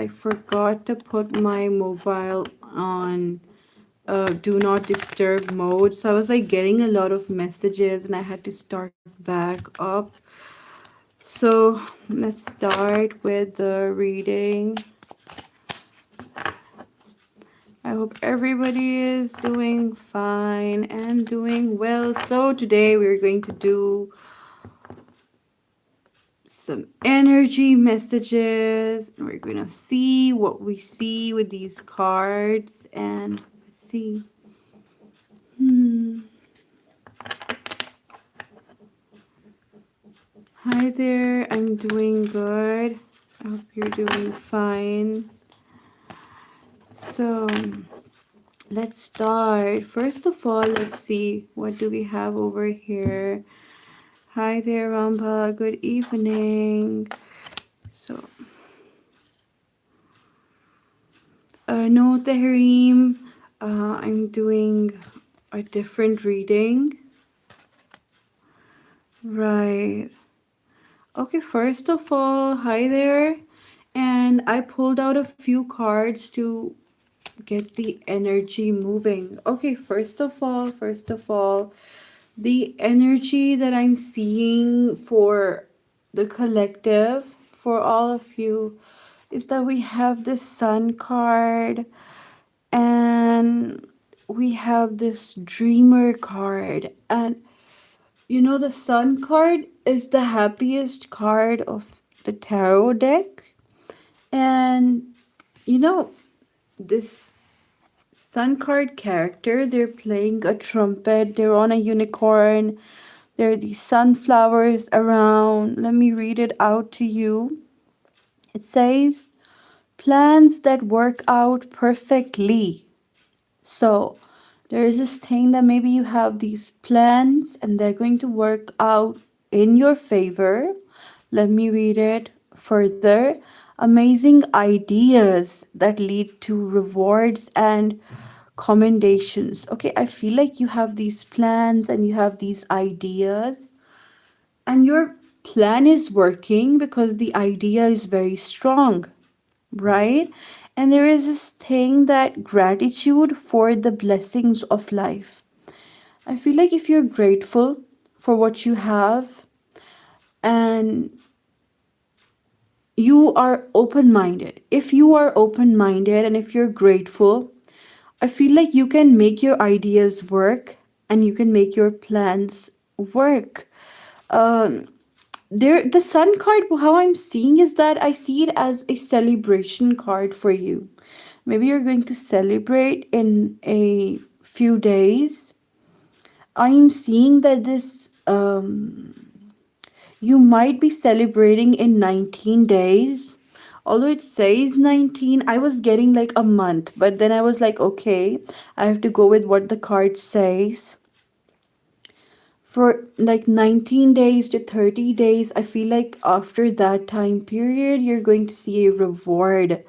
I forgot to put my mobile on do not disturb mode. So I was like getting a lot of messages and I had to start back up. So let's start with the reading. I hope everybody is doing fine and doing well. So today we're going to do some energy messages and we're going to see what we see with these cards and let's see. Hi there, I'm doing good. I hope you're doing fine. So let's start. First of all, let's see what do we have over here. Hi there, Rampa. Good evening. So, no, Tehreem. I'm doing a different reading. Right. Okay, first of all, hi there. And I pulled out a few cards to get the energy moving. Okay, first of all, the energy that I'm seeing for the collective, for all of you, is that we have the Sun card and we have this Dreamer card. And you know, the Sun card is the happiest card of the tarot deck. And you know, this Sun card character, they're playing a trumpet, they're on a unicorn, there are these sunflowers around. Let me read it out to you. It says, plans that work out perfectly. So there is this thing that maybe you have these plans and they're going to work out in your favor. Let me read it further. Amazing ideas that lead to rewards and commendations. Okay, I feel like you have these plans and you have these ideas, and your plan is working because the idea is very strong, right? And there is this thing that gratitude for the blessings of life. I feel like if you're grateful for what you have and you are open minded, if you are open minded and if you're grateful, I feel like you can make your ideas work and you can make your plans work. Um, the Sun card, how I'm seeing is that I see it as a celebration card for you. Maybe you're going to celebrate in a few days. I'm seeing that this you might be celebrating in 19 days. Although it says 19, I was getting like a month, but then I was like, okay, I have to go with what the card says. For like 19 days to 30 days, I feel like after that time period, you're going to see a reward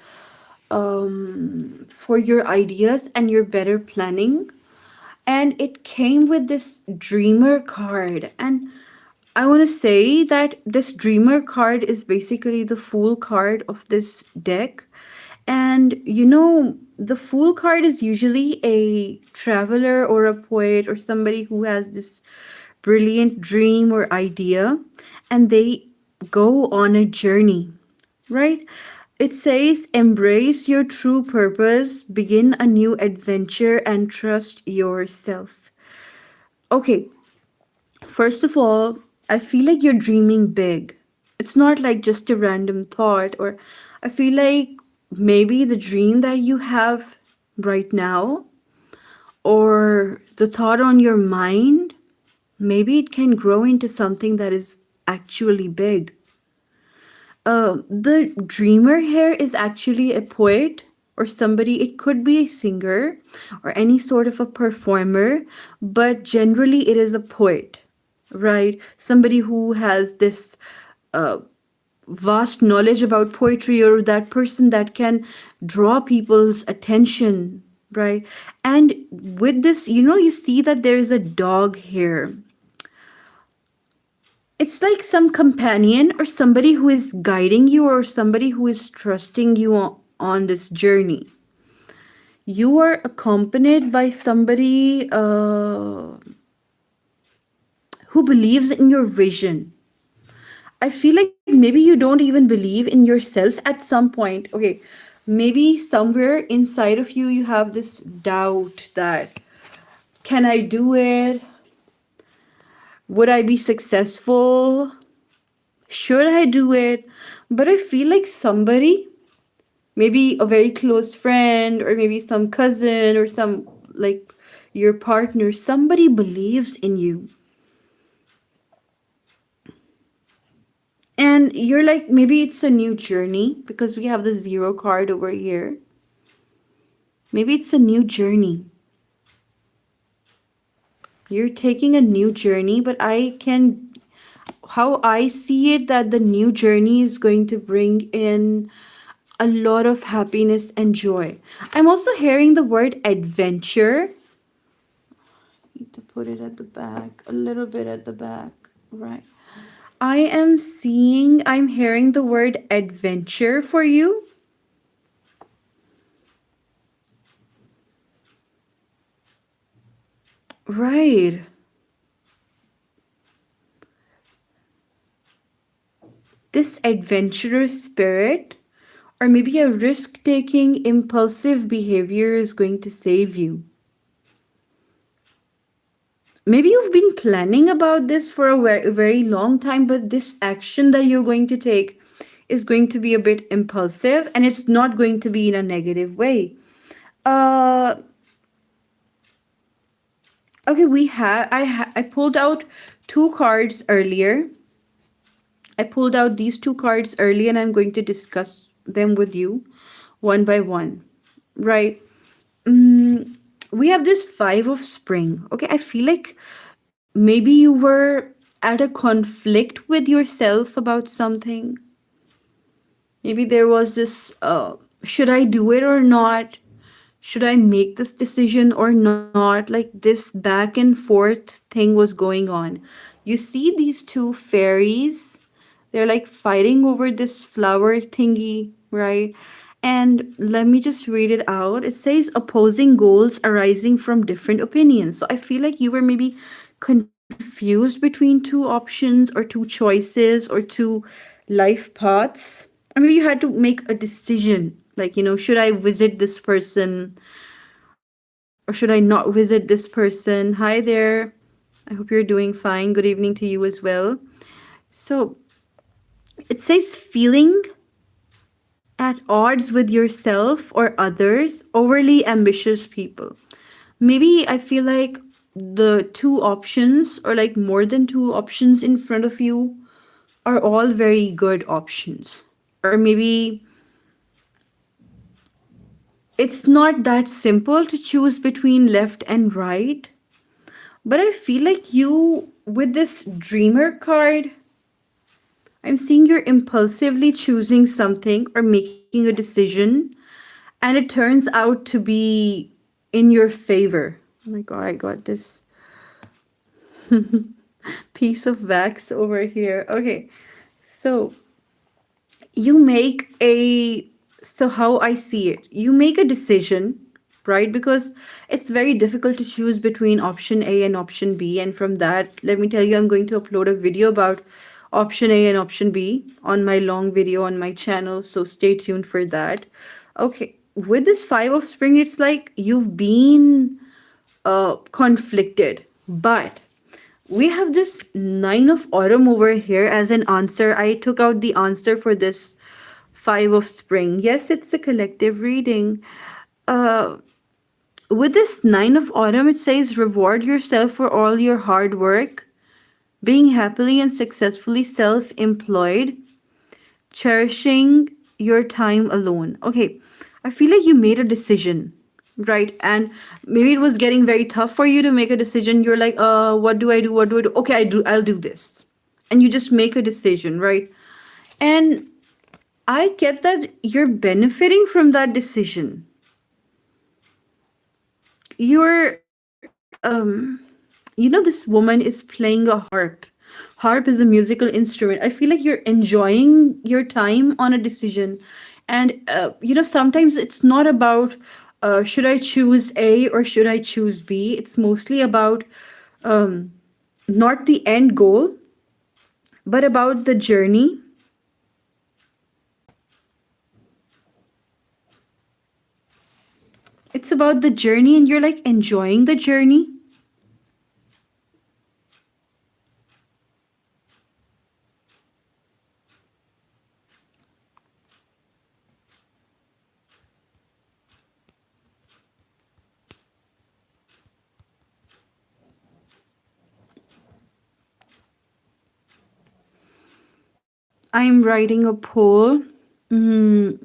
for your ideas and your better planning. And it came with this dreamer card. And I want to say that this dreamer card is basically the fool card of this deck. And you know, the fool card is usually a traveler or a poet or somebody who has this brilliant dream or idea and they go on a journey, right? It says, embrace your true purpose, begin a new adventure, and trust yourself. Okay, first of all, I feel like you're dreaming big. It's not like just a random thought, or I feel like maybe the dream that you have right now, or the thought on your mind, maybe it can grow into something that is actually big. The dreamer here is actually a poet or somebody, it could be a singer or any sort of a performer, but generally it is a poet, right? Somebody who has this uh, vast knowledge about poetry, or that person that can draw people's attention, right? And with this, you know, you see that there is a dog here. It's like some companion or somebody who is guiding you or somebody who is trusting you on this journey. You are accompanied by somebody who believes in your vision. I feel like maybe you don't even believe in yourself at some point. Okay, maybe somewhere inside of you, you have this doubt that can I do it? Would I be successful? Should I do it? But I feel like somebody, maybe a very close friend, or maybe some cousin, or some like your partner, somebody believes in you. And you're like, maybe it's a new journey because we have the zero card over here. Maybe it's a new journey. You're taking a new journey, but how I see it, that the new journey is going to bring in a lot of happiness and joy. I'm also hearing the word adventure. Need to put it at the back, a little bit at the back, right? I'm hearing the word adventure for you. Right. This adventurous spirit, or maybe a risk taking, impulsive behavior is going to save you. Maybe you've been planning about this for a very long time, but this action that you're going to take is going to be a bit impulsive, and it's not going to be in a negative way. Uh, okay, I pulled out two cards earlier. I pulled out these two cards early, and I'm going to discuss them with you one by one. Right. Mm, we have this five of spring. Okay, I feel like maybe you were at a conflict with yourself about something. Maybe there was this should I do it or not? Should I make this decision or not? Like this back and forth thing was going on. You see these two fairies, they're like fighting over this flower thingy, right? And let me just read it out. It says opposing goals arising from different opinions. So I feel like you were maybe confused between two options or two choices or two life paths. Or maybe you had to make a decision. Like, should I visit this person or should I not visit this person? Hi there. I hope you're doing fine. Good evening to you as well. So it says feeling at odds with yourself or others, overly ambitious people. Maybe I feel like the two options, or like more than two options in front of you, are all very good options. Or maybe it's not that simple to choose between left and right. But I feel like you, with this dreamer card, I'm seeing you're impulsively choosing something or making a decision, and it turns out to be in your favor. Oh my god, I got this piece of wax over here. Okay, so you make a so how I see it, you make a decision, right? Because it's very difficult to choose between option A and option B. And from that, let me tell you, I'm going to upload a video about option A and option B on my long video on my channel, so stay tuned for that. Okay, with this five of spring, it's like you've been conflicted, but we have this nine of autumn over here as an answer. I took out the answer for this five of spring. Yes, it's a collective reading. uh with this nine of autumn, it says reward yourself for all your hard work, being happily and successfully self-employed, cherishing your time alone. Okay, I feel like you made a decision, right? And maybe it was getting very tough for you to make a decision. You're like, what do I do? What do I do? Okay, I'll do this. And you just make a decision, right? And I get that you're benefiting from that decision. You're this woman is playing a harp. harp is a musical instrument. I feel like you're enjoying your time on a decision. And, sometimes it's not about should I choose A or should I choose B. It's mostly about um, not the end goal, but about the journey. It's about the journey, and you're like enjoying the journey. I'm writing a poll. Mm,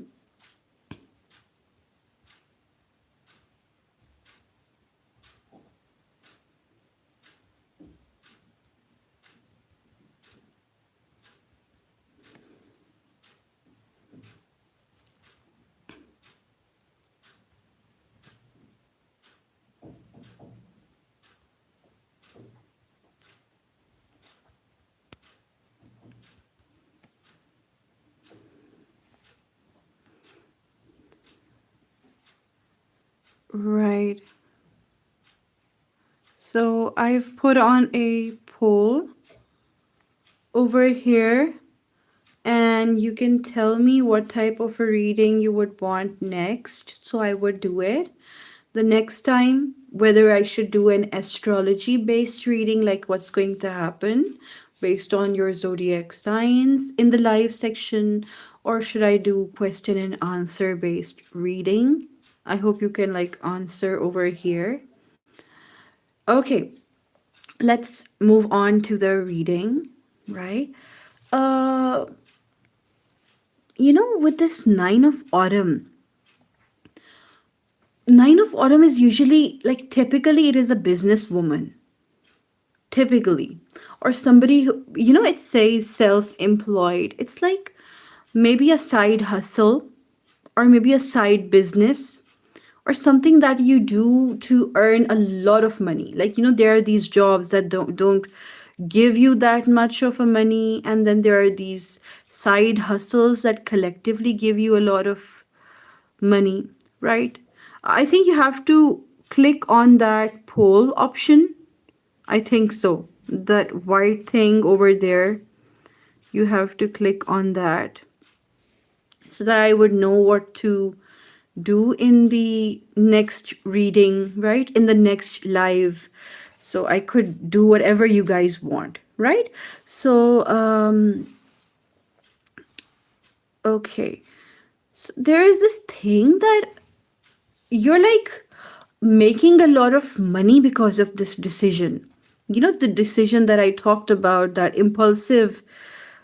right. So I've put on a poll over here, and you can tell me what type of a reading you would want next. So I would do it the next time, whether I should do an astrology based reading, like what's going to happen based on your zodiac signs in the live section, or should I do question and answer based reading. I hope you can like answer over here. Okay, let's move on to the reading, right? uh with this nine of autumn is usually like, typically it is a businesswoman, typically, or somebody who, it says self-employed. It's like maybe a side hustle, or maybe a side business, or something that you do to earn a lot of money. Like, there are these jobs that don't give you that much of a money, and then there are these side hustles that collectively give you a lot of money, right? I think you have to click on that poll option. I think so. That white thing over there, you have to click on that so that I would know what to do in the next reading, right? In the next live. So I could do whatever you guys want, right? So, okay. So there is this thing that you're like making a lot of money because of this decision. The decision that I talked about, that impulsive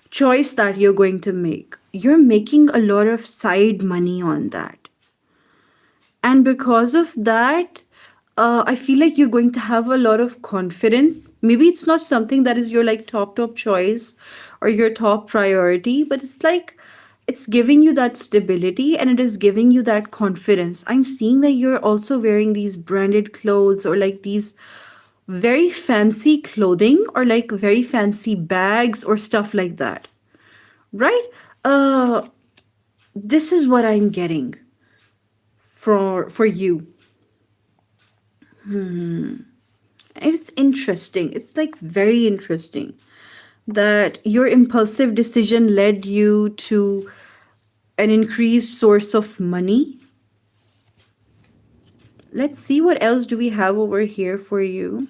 choice that you're going to make. You're making a lot of side money on that. And because of that, I feel like you're going to have a lot of confidence. Maybe it's not something that is your like top choice or your top priority, but it's like it's giving you that stability, and it is giving you that confidence. I'm seeing that you're also wearing these branded clothes, or like these very fancy clothing, or like very fancy bags or stuff like that, right? uh this is what I'm getting for you. It's interesting. It's like very interesting that your impulsive decision led you to an increased source of money. Let's see what else do we have over here for you.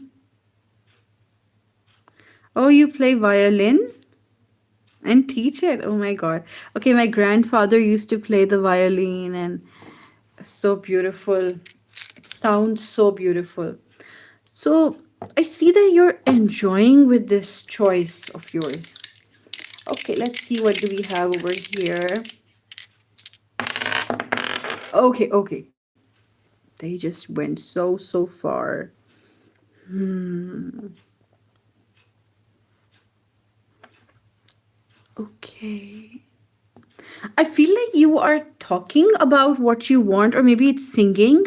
Oh, you play violin and teach it. Oh my god. Okay, my grandfather used to play the violin, and so beautiful. It sounds so beautiful. So, I see that you're enjoying with this choice of yours. Okay, let's see what do we have over here. Okay, okay. They just went so far. Okay. I feel like you are talking about what you want, or maybe it's singing,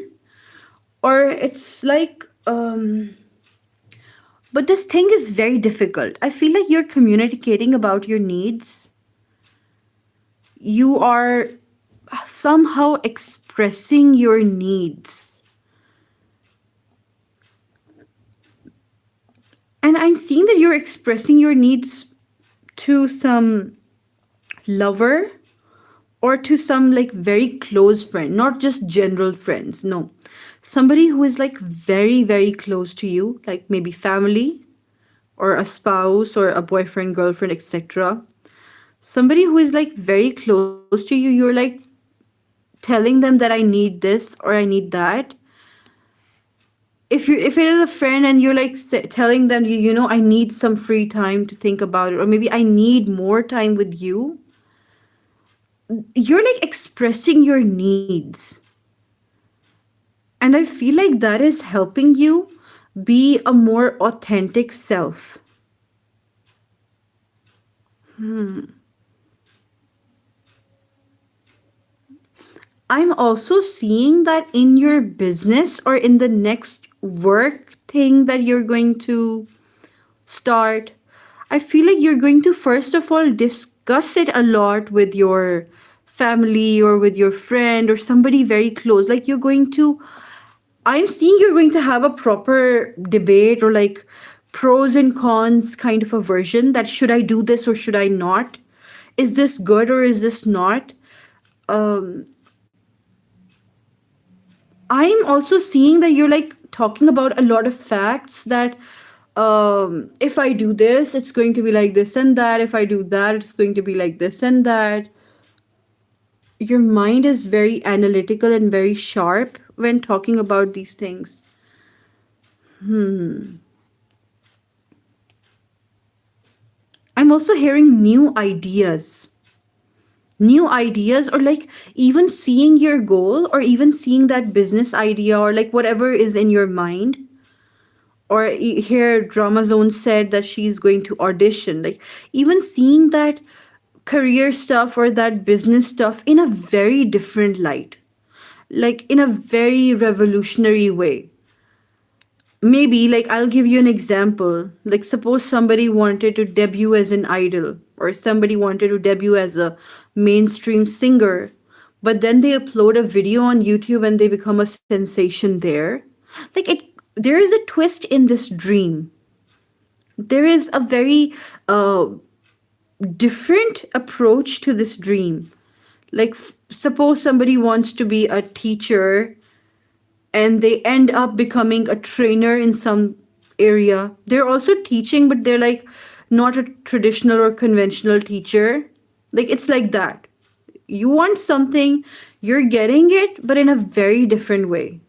or it's like But this thing is very difficult. I feel like you're communicating about your needs. You are somehow expressing your needs. And I'm seeing that you're expressing your needs to some lover or to some like very close friend, not just general friends. No. Somebody who is like very, very close to you, like maybe family or a spouse or a boyfriend, girlfriend, etc. Somebody who is like very close to you, you're like telling them that I need this or I need that. If it is a friend and you're like telling them I need some free time to think about it, or maybe I need more time with you, you're like expressing your needs. And I feel like that is helping you be a more authentic self. I'm also seeing that in your business or in the next work thing that you're going to start, I feel like you're going to first of all discuss it a lot with your family or with your friend or somebody very close. Like I'm seeing you're going to have a proper debate or like pros and cons kind of a version that should I do this or should I not? Is this good or is this not? Um, I'm also seeing that you're like talking about a lot of facts that if I do this, it's going to be like this and that. If I do that, it's going to be like this and that. Your mind is very analytical and very sharp when talking about these things. I'm also hearing new ideas, or like even seeing your goal, or even seeing that business idea, or like whatever is in your mind. Or here drama zone said that she's going to audition, like even seeing that career stuff or that business stuff in a very different light, like in a very revolutionary way. Maybe, like, I'll give you an example. Like, suppose somebody wanted to debut as an idol, or somebody wanted to debut as a mainstream singer, but then they upload a video on YouTube and they become a sensation there. Like, there is a twist in this dream. There is a very different approach to this dream. Like, suppose somebody wants to be a teacher and they end up becoming a trainer in some area. They're also teaching, but they're like not a traditional or conventional teacher. Like, it's like that. You want something, you're getting it, but in a very different way.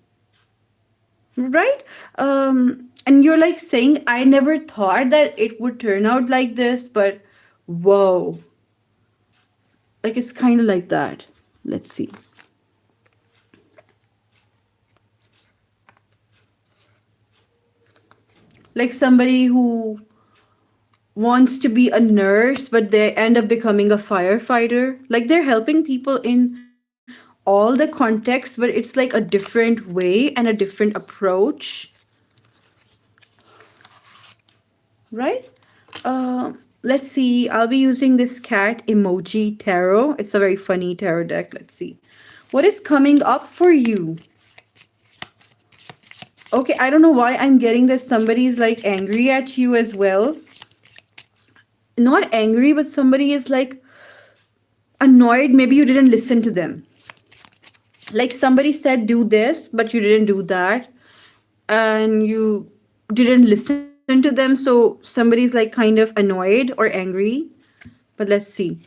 Right? And you're like saying, I never thought that it would turn out like this, but whoa. Like, it's kind of like that. Let's see. Like somebody who wants to be a nurse, but they end up becoming a firefighter. Like, they're helping people in all the contexts, but it's like a different way and a different approach. Right? Let's see. I'll be using this cat emoji tarot. It's a very funny tarot deck. Let's see. What is coming up for you? Okay, I don't know why I'm getting that somebody's like angry at you as well. Not angry, but somebody is like annoyed. Maybe you didn't listen to them. Like somebody said, do this, but you didn't do that. And you didn't listen to them. So somebody's like kind of annoyed or angry. But let's see.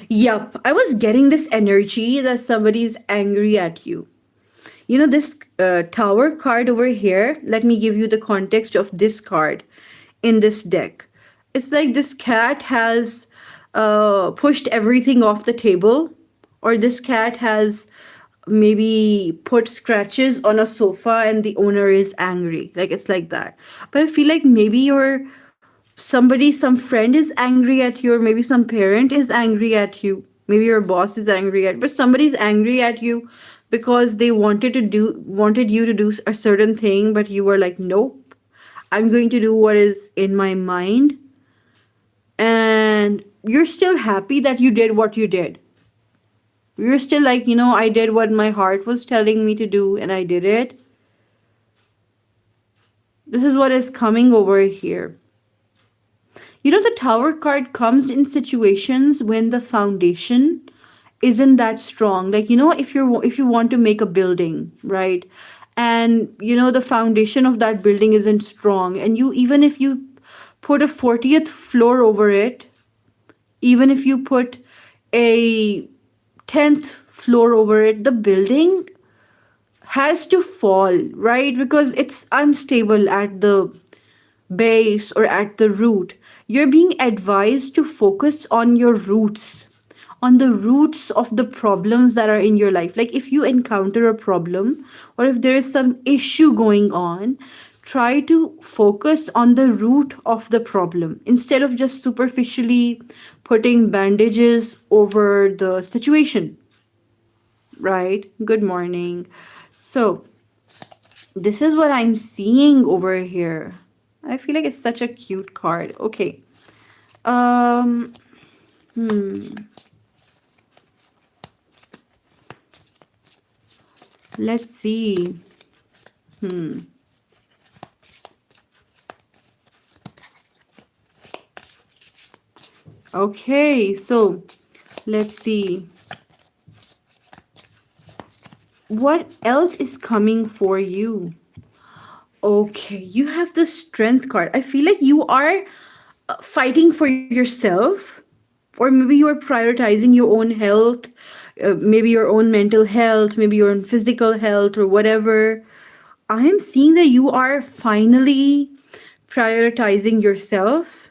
Yup, I was getting this energy that somebody's angry at you. This tower card over here, let me give you the context of this card in this deck. It's like this cat has pushed everything off the table, or this cat has maybe put scratches on a sofa and the owner is angry. Like, it's like that. But I feel like maybe some friend is angry at you, or maybe some parent is angry at you. Maybe your boss is angry at, but somebody's angry at you because they wanted you to do a certain thing, but you were like, nope, I'm going to do what is in my mind, and you're still happy that you did what you did. You're still like, I did what my heart was telling me to do and I did it. This is what is coming over here. The tower card comes in situations when the foundation isn't that strong. Like, if you want to make a building, right? And the foundation of that building isn't strong, and you even if you put a 40th floor over it, even if you put a 10th floor over it, the building has to fall, right? Because it's unstable at the base or at the root. You're being advised to focus on your roots, on the roots of the problems that are in your life. Like, if you encounter a problem or if there is some issue going on, try to focus on the root of the problem instead of just superficially putting bandages over the situation, right? Good morning. So, this is what I'm seeing over here. I feel like it's such a cute card. Okay. Um, let's see. Okay, so let's see. What else is coming for you? Okay, you have the strength card. I feel like you are fighting for yourself, or maybe you are prioritizing your own health, maybe your own mental health, maybe your own physical health, or whatever. I am seeing that you are finally prioritizing yourself.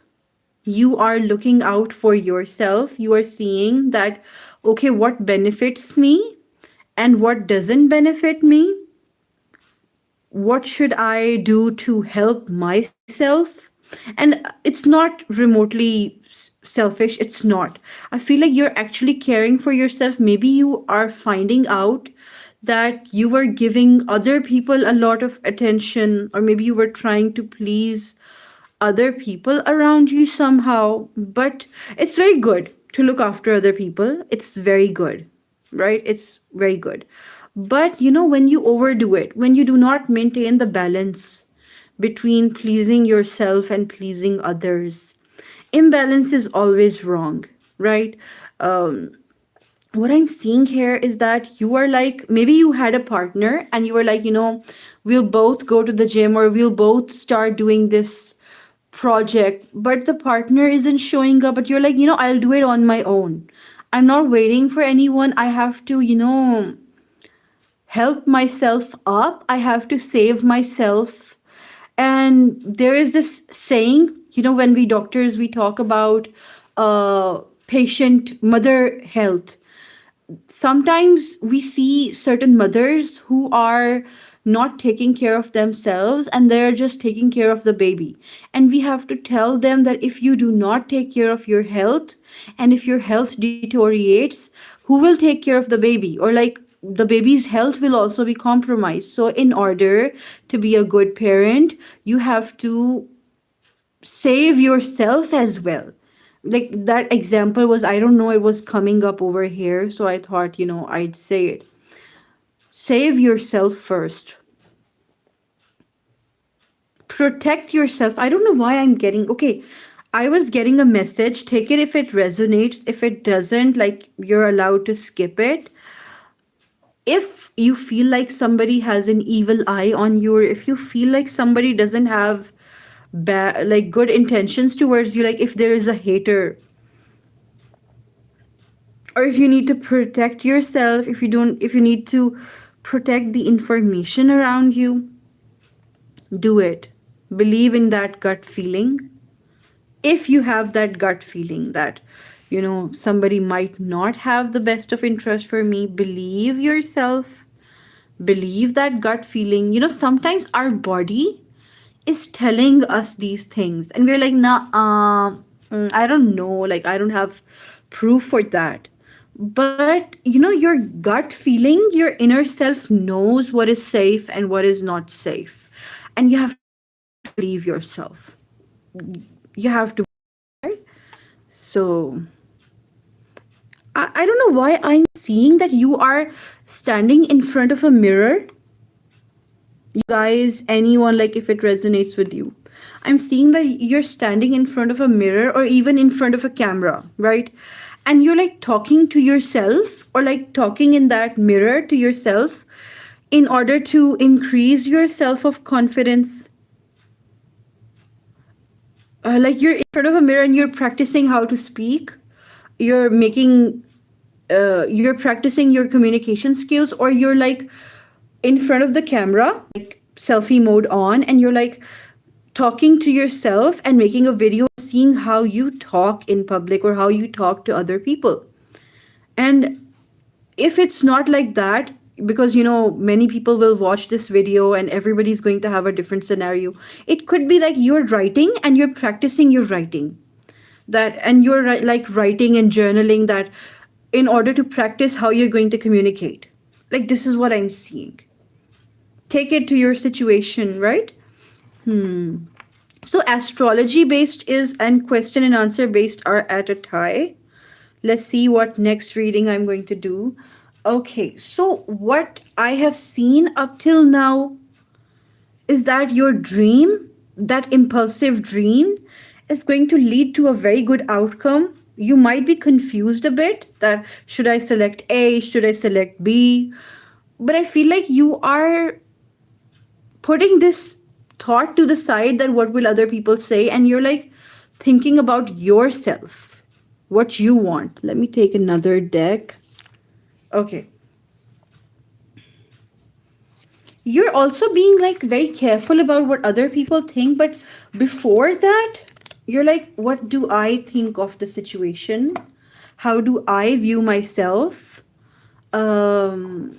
You are looking out for yourself. You are seeing that, okay, what benefits me and what doesn't benefit me. What should I do to help myself? And it's not remotely selfish. It's not. I feel like you're actually caring for yourself. Maybe you are finding out that you were giving other people a lot of attention, or maybe you were trying to please other people around you somehow. But it's very good to look after other people. It's very good, right? It's very good. But when you overdo it, when you do not maintain the balance between pleasing yourself and pleasing others, imbalance is always wrong, right? um what I'm seeing here is that you are like, maybe you had a partner and you were like, we'll both go to the gym or we'll both start doing this project, but the partner isn't showing up, but you're like, I'll do it on my own. I'm not waiting for anyone. I have to, help myself up. I have to save myself. And there is this saying, when we doctors, we talk about patient mother health. Sometimes we see certain mothers who are not taking care of themselves and they're just taking care of the baby, and we have to tell them that if you do not take care of your health and if your health deteriorates, who will take care of the baby? Or like, the baby's health will also be compromised. So in order to be a good parent, you have to save yourself as well. Like, that example was, I don't know, it was coming up over here, so I thought, I'd say it. Save yourself first. Protect yourself. I don't know why I'm getting, okay, I was getting a message. Take it if it resonates. If it doesn't, like, you're allowed to skip it. If you feel like somebody has an evil eye on you, or if you feel like somebody doesn't have bad, like, good intentions towards you, like if there is a hater, or if you need to protect yourself, if you need to protect the information around you, do it. Believe in that gut feeling. If you have that gut feeling that somebody might not have the best of interest for me, believe yourself. Believe that gut feeling. Sometimes our body is telling us these things and we're like, nah, I don't know, like, I don't have proof for that. But your gut feeling, your inner self knows what is safe and what is not safe, and you have to trust that. believe yourself. You have to, right? So I don't know why I'm seeing that you are standing in front of a mirror. You guys, anyone, like if it resonates with you, I'm seeing that you're standing in front of a mirror or even in front of a camera, right? And you're like talking to yourself or like talking in that mirror to yourself in order to increase your self of confidence. Like you're in front of a mirror and you're practicing how to speak. You're making you're practicing your communication skills, or you're like in front of the camera, like selfie mode on, and you're like talking to yourself and making a video, seeing how you talk in public or how you talk to other people. And if it's not like that, because many people will watch this video and everybody's going to have a different scenario, it could be like you're writing and you're practicing your writing, that, and you're like writing and journaling that in order to practice how you're going to communicate. Like this is what I'm seeing. Take it to your situation, right? So astrology based is and question and answer based are at a tie. Let's see what next reading I'm going to do. Okay, so what I have seen up till now is that your dream, that impulsive dream, is going to lead to a very good outcome. You might be confused a bit that should I select A, should I select B? But I feel like you are putting this thought to the side that what will other people say, and you're like thinking about yourself, what you want. Let me take another deck. Okay. You're also being like very careful about what other people think, but before that, you're like, what do I think of the situation? How do I view myself? Um,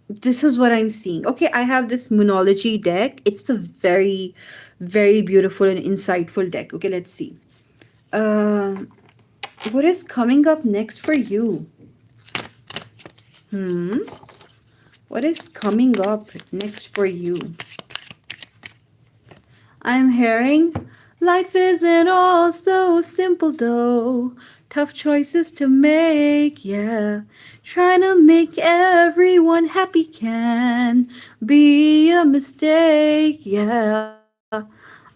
this is what I'm seeing. Okay, I have this Moonology deck. It's a very, very beautiful and insightful deck. Okay, let's see. Um, what is coming up next for you? What is coming up next for you? I'm hearing life isn't all so simple though. Tough choices to make, yeah. Trying to make everyone happy can be a mistake, yeah.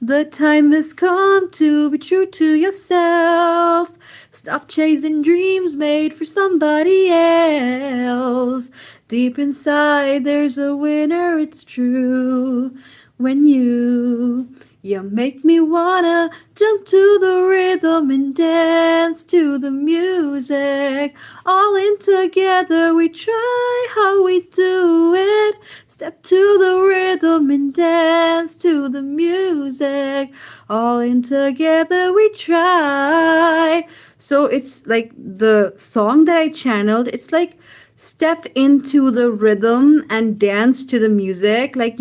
The time has come to be true to yourself. Stop chasing dreams made for somebody else. Deep inside, there's a winner, it's true. When you make me wanna jump to the rhythm and dance to the music. All in together, we try how we do it. Step to the rhythm and dance to the music. All in together, we try. So it's like the song that I channeled, it's like step into the rhythm and dance to the music. Like,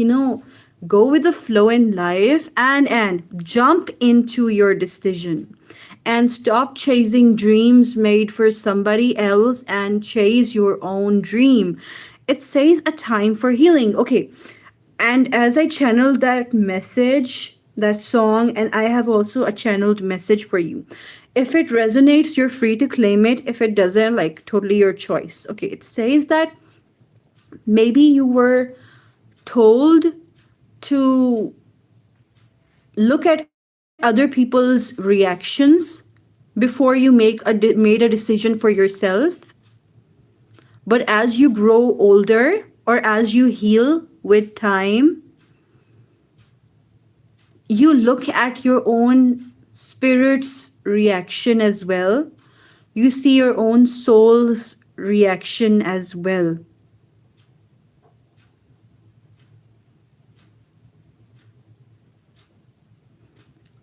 go with the flow in life and jump into your decision and stop chasing dreams made for somebody else and chase your own dream. It says a time for healing. Okay, and as I channeled that message, that song, and I have also a channeled message for you. If it resonates, you're free to claim it. If it doesn't, like, totally your choice. Okay, it says that maybe you were told to look at other people's reactions before you made a decision for yourself. But as you grow older or as you heal with time, you look at your own spirit's reaction as well. You see your own soul's reaction as well.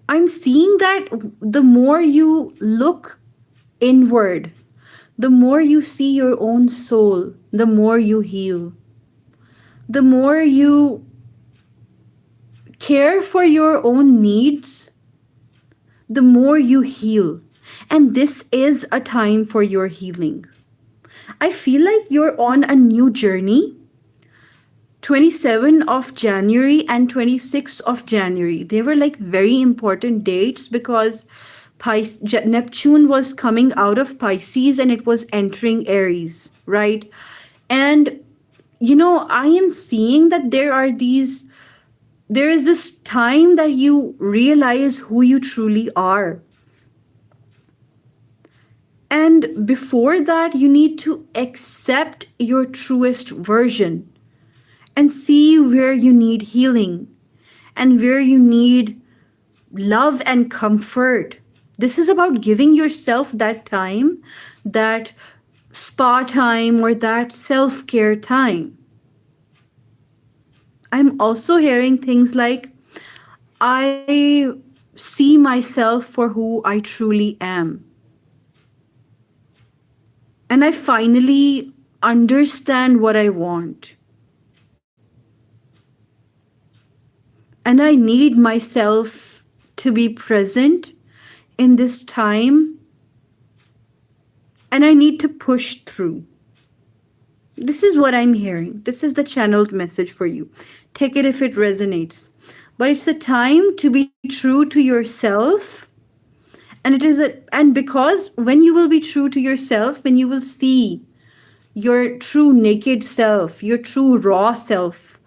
I'm seeing that the more you look inward, the more you see your own soul, the more you heal. The more you care for your own needs, the more you heal. And this is a time for your healing. I feel like you're on a new journey 27 of January and 26th of January. They were like very important dates because Neptune was coming out of Pisces and it was entering Aries, right? And I am seeing that there is this time that you realize who you truly are. And before that, you need to accept your truest version and see where you need healing and where you need love and comfort. This is about giving yourself that time, that spa time, or that self care time. I'm also hearing things like, I see myself for who I truly am. And I finally understand what I want. And I need myself to be present in this time. And I need to push through. This is what I'm hearing. This is the channeled message for you. Take it if it resonates. But it's a time to be true to yourself. And because when you will be true to yourself, when you will see your true naked self, your true raw self,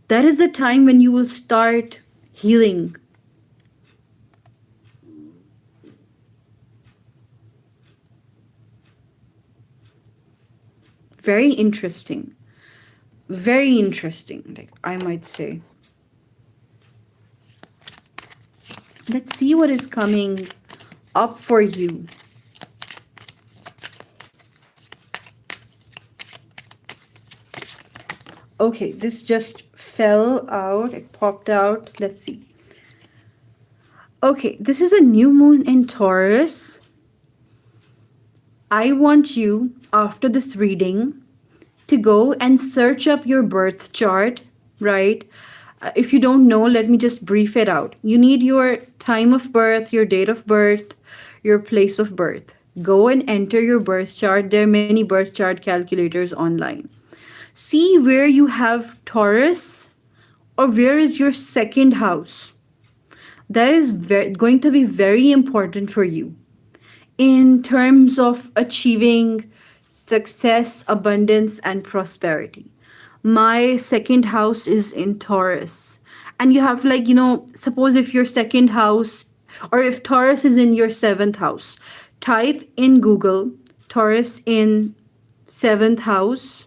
that is the time when you will start healing. Very interesting. Very interesting, like I might say. Let's see what is coming up for you. Okay, this just fell out. It popped out. Let's see. Okay, this is a new moon in Taurus. I want you, after this reading, to go and search up your birth chart, right? If you don't know, let me just brief it out. You need your time of birth, your date of birth, your place of birth. Go and enter your birth chart. There are many birth chart calculators online. See where you have Taurus or where is your second house. That is going to be very important for you in terms of achieving success, abundance, and prosperity. My second house is in Taurus. And you have, like, suppose if your second house, or if Taurus is in your seventh house, type in Google Taurus in seventh house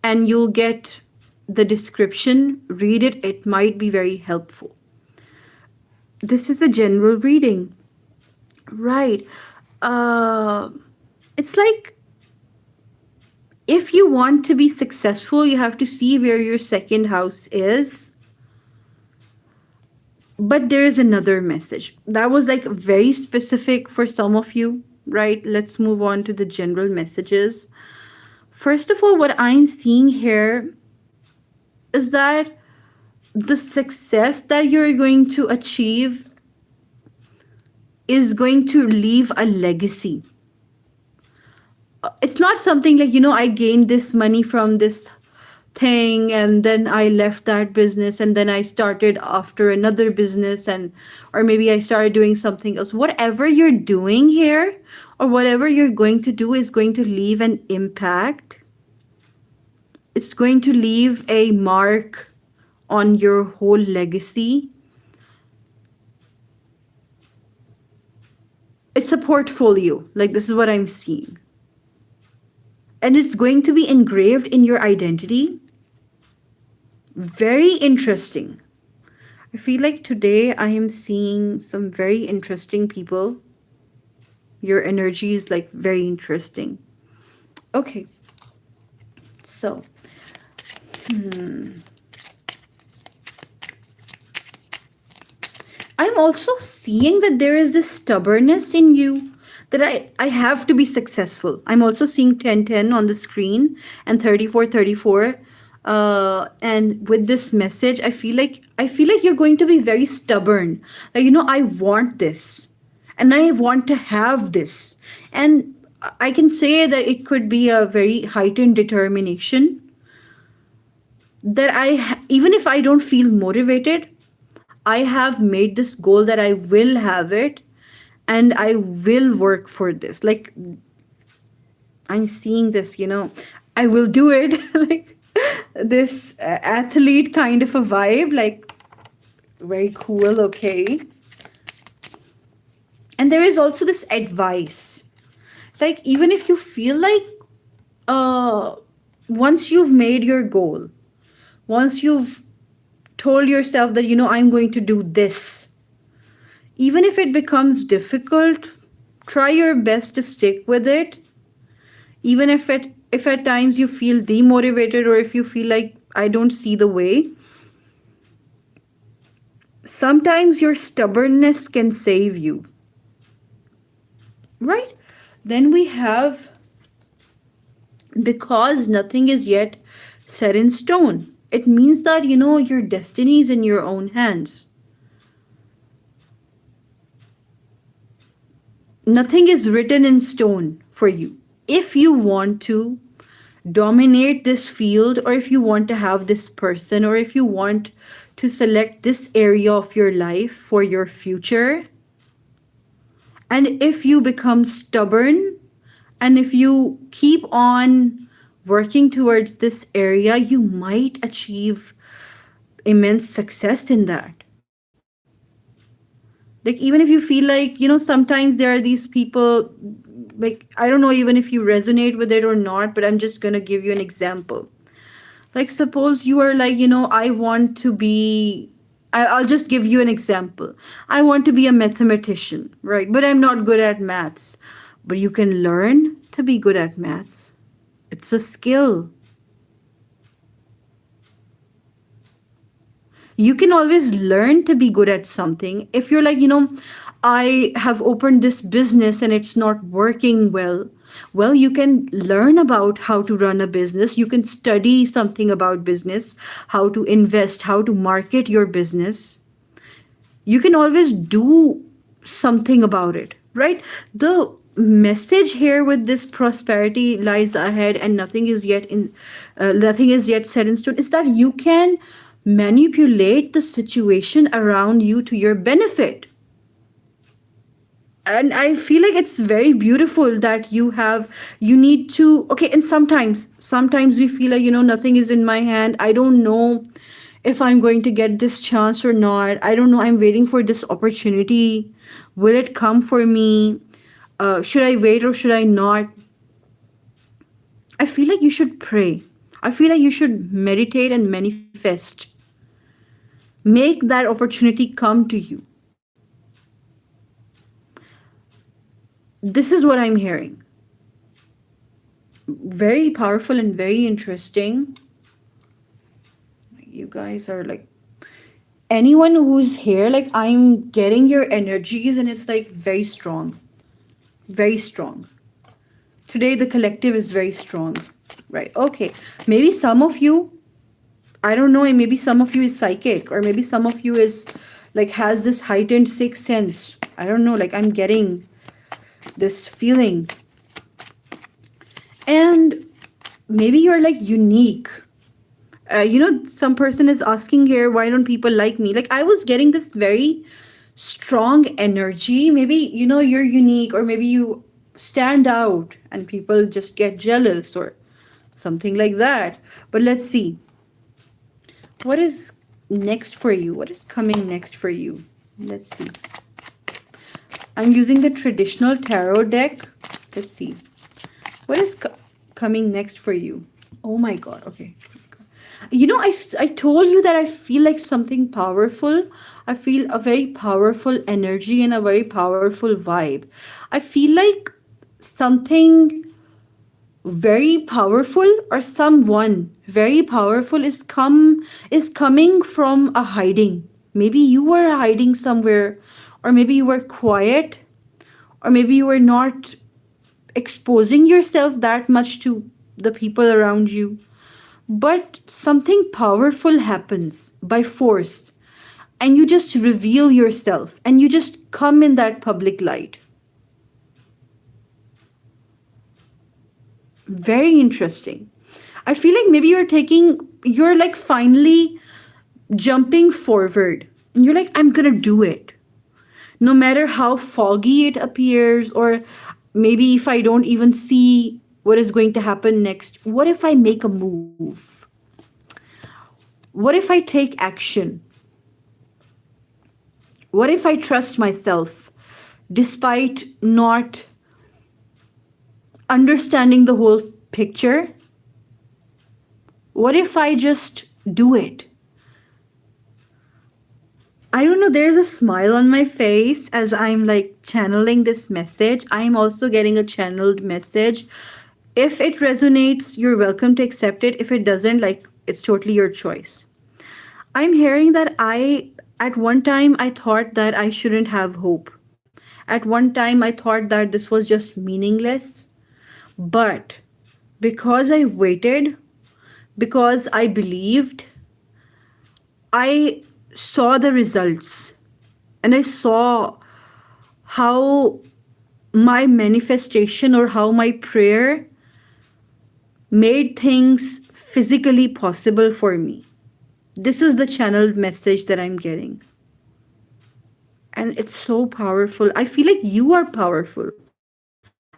and you'll get the description. Read it, it might be very helpful. This is a general reading, right? It's like, if you want to be successful, you have to see where your second house is. But there is another message. That was like very specific for some of you, right? Let's move on to the general messages. First of all, what I'm seeing here is that the success that you're going to achieve is going to leave a legacy. It's not something like, I gained this money from this thing and then I left that business and then I started after another business, or maybe I started doing something else. Whatever you're doing here or whatever you're going to do is going to leave an impact. It's going to leave a mark on your whole legacy. It's a portfolio. Like, this is what I'm seeing. And it's going to be engraved in your identity. Very interesting. I feel like today I am seeing some very interesting people. Your energy is like very interesting. Okay. So, I'm also seeing that there is this stubbornness in you, that I have to be successful. I'm also seeing 1010 on the screen and 3434. And with this message, I feel like you're going to be very stubborn. Like, I want this and I want to have this. And I can say that it could be a very heightened determination. that even if I don't feel motivated, I have made this goal that I will have it and I will work for this. Like, I'm seeing this, I will do it. Like this athlete kind of a vibe, like very cool, okay. And there is also this advice. Like, even if you feel like, uh, once you've made your goal, once you've told yourself that, I'm going to do this, even if it becomes difficult, try your best to stick with it. Even if at times you feel demotivated, or if you feel like I don't see the way, sometimes your stubbornness can save you, right? Then we have, because nothing is yet set in stone. It means that, your destiny is in your own hands. Nothing is written in stone for you. If you want to dominate this field, or if you want to have this person, or if you want to select this area of your life for your future, and if you become stubborn, and if you keep on working towards this area, you might achieve immense success in that. Like, even if you feel like, sometimes there are these people, like, I don't know even if you resonate with it or not, but I'm just going to give you an example. Like, suppose you are like, I want to be, I'll just give you an example. I want to be a mathematician, right? But I'm not good at maths. But you can learn to be good at maths. It's a skill. You can always learn to be good at something. If you're like, I have opened this business and it's not working well, you can learn about how to run a business. You can study something about business, how to invest, how to market your business. You can always do something about it, right? The message here with this prosperity lies ahead and nothing is yet set in stone, is that you can manipulate the situation around you to your benefit. And I feel like it's very beautiful that you need to, okay. And sometimes we feel like, nothing is in my hand. I don't know if I'm going to get this chance or not. I don't know, I'm waiting for this opportunity. Will it come for me? Should I wait or should I not? I feel like you should pray. I feel like you should meditate and manifest. Make that opportunity come to you. This is what I'm hearing. Very powerful and very interesting. You guys are like, anyone who's here, like, I'm getting your energies and it's like very strong. Very strong. Today the collective is very strong. Right. Okay. Maybe some of you, I don't know, maybe some of you is psychic, or maybe some of you is like has this heightened sixth sense. I don't know, like I'm getting this feeling. And maybe you're like unique. Some person is asking here, why don't people like me? Like, I was getting this very strong energy. Maybe, you're unique, or maybe you stand out and people just get jealous or something like that. But let's see. What is next for you? What is coming next for you? Let's see. I'm using the traditional tarot deck. Let's see. What is coming next for you? Oh my God. Okay. I told you that I feel like something powerful. I feel a very powerful energy and a very powerful vibe. I feel like something very powerful, or someone very powerful is coming from a hiding. Maybe you were hiding somewhere, or maybe you were quiet, or maybe you were not exposing yourself that much to the people around you. But something powerful happens by force, and you just reveal yourself and you just come in that public light. Very interesting. I feel like maybe you're like finally jumping forward. And you're like, I'm gonna do it. No matter how foggy it appears, or maybe if I don't even see what is going to happen next, what if I make a move? What if I take action? What if I trust myself despite not understanding the whole picture? What if I just do it? I don't know, there's a smile on my face as I'm like channeling this message. I'm also getting a channeled message. If it resonates, you're welcome to accept it. If it doesn't, like, it's totally your choice. I'm hearing that at one time, I thought that I shouldn't have hope. At one time, I thought that this was just meaningless. But because I waited, because I believed, I saw the results, and I saw how my manifestation or how my prayer made things physically possible for me. This is the channeled message that I'm getting. And it's so powerful. I feel like you are powerful.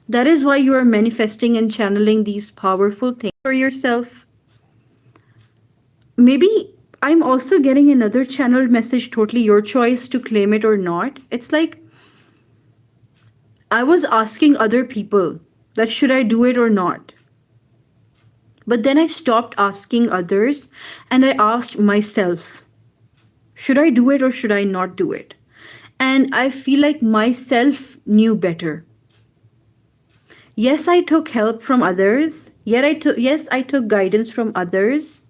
That is why you are manifesting and channeling these powerful things for yourself. Maybe I'm also getting another channeled message, totally your choice to claim it or not. It's like I was asking other people that should I do it or not. But then I stopped asking others and I asked myself, should I do it or should I not do it? And I feel like myself knew better. Yes, I took help from others. Yes, I took guidance from others.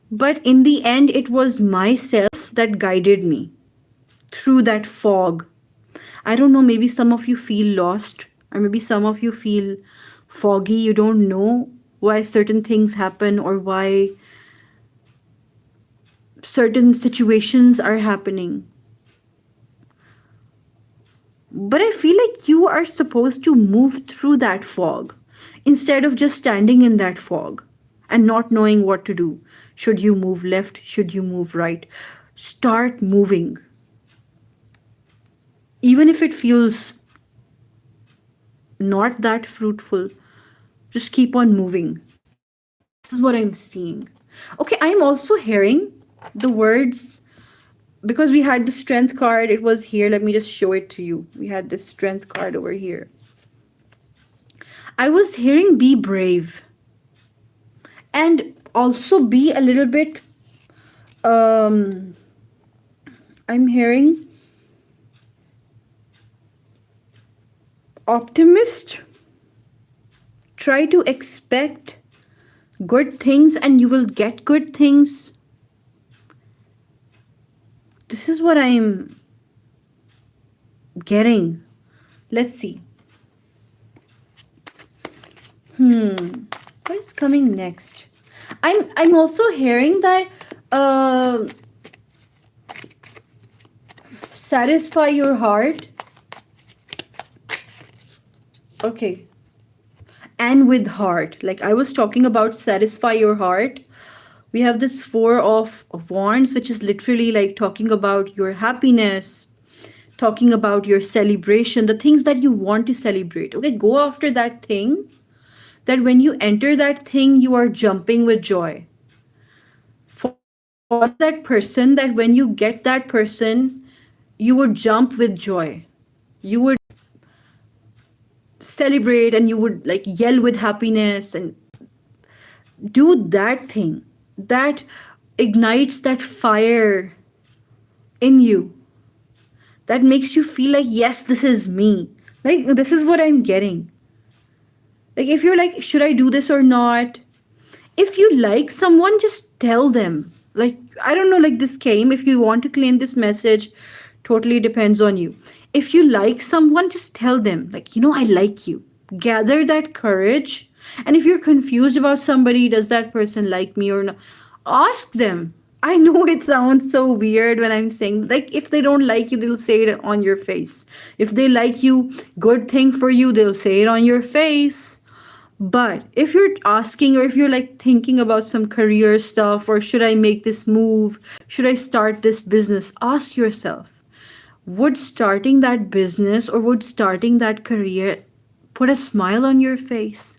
But in the end, it was myself that guided me through that fog. I don't know, maybe some of you feel lost, or maybe some of you feel foggy. You don't know why certain things happen or why certain situations are happening. But I feel like you are supposed to move through that fog instead of just standing in that fog and not knowing what to do. Should you move left? Should you move right? Start moving. Even if it feels not that fruitful, just keep on moving. This is what I'm seeing. Okay, I'm also hearing the words, because we had the strength card, it was here. Let me just show it to you. We had this strength card over here. I was hearing be brave and also be a little bit, I'm hearing optimist. Try to expect good things and you will get good things. This is what I'm getting. Let's see. What is coming next? I'm also hearing that satisfy your heart. Okay. And with heart. Like I was talking about satisfy your heart. We have this four of wands, which is literally like talking about your happiness, talking about your celebration, the things that you want to celebrate. Okay, go after that thing, that when you enter that thing, you are jumping with joy. Follow that person, that when you get that person, you would jump with joy. You would celebrate and you would like yell with happiness and do that thing that ignites that fire in you, that makes you feel like, yes, this is me. Like, this is what I'm getting. Like, if you're like, should I do this or not? If you like someone, just tell them. Like, I don't know, like this came. If you want to claim this message, totally depends on you. If you like someone, just tell them, like, I like you. Gather that courage. And if you're confused about somebody, does that person like me or not? Ask them. I know it sounds so weird when I'm saying, like, if they don't like you, they'll say it on your face. If they like you, good thing for you, they'll say it on your face. But if you're asking, or if you're like thinking about some career stuff, or should I make this move, should I start this business, ask yourself, would starting that business or would starting that career put a smile on your face?